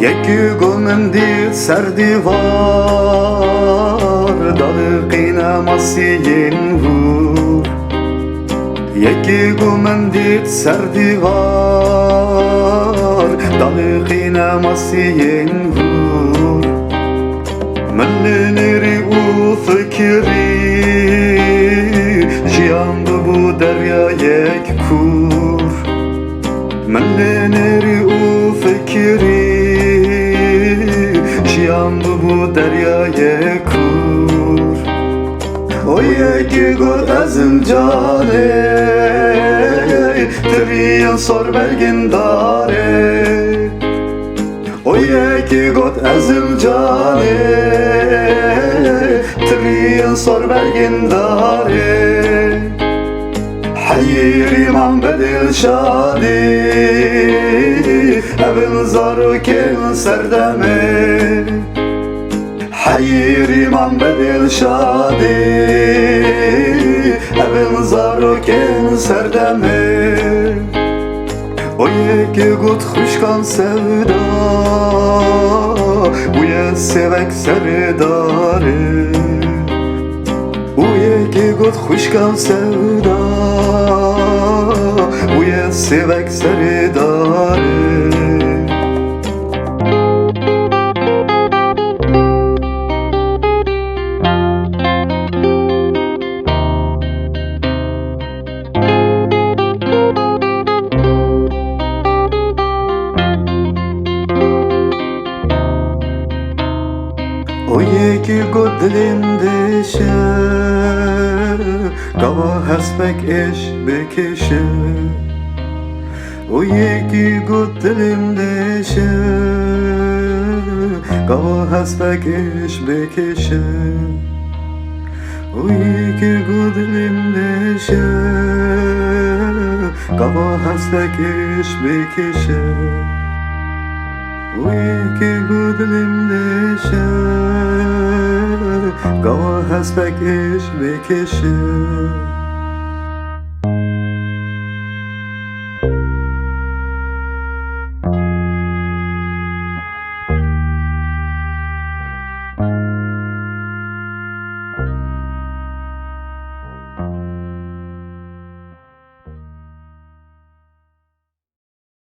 یکی گلم دید سر دیوار دلقین مسیین بود یکی گلم دید سر دیوار دلقین مسیین بود من نری و فکری جیان بو دریا یک کور من نری و فکری جیان بو دریا یک کور o yeki god azim cane Triyan sor belgin dare O yeki god azim cane Triyan sor belgin dare Hayri man bedil şadi Evin zaru ken serdeme حيري من بدل شادي ابن زارو كن سردمه ويكي قد خوشكان sevda ويا sevek سرداره ويكي قد خوشكان sevda ويا sevek سرداره O yeki god dilimde Gava hasbek eş bekişe O yeki god dilimde Gava hasbek eş bekişe O yeki god dilimde Gava hasbek eş bekişe Uyki gudilimde Gava hasbek iş bekişi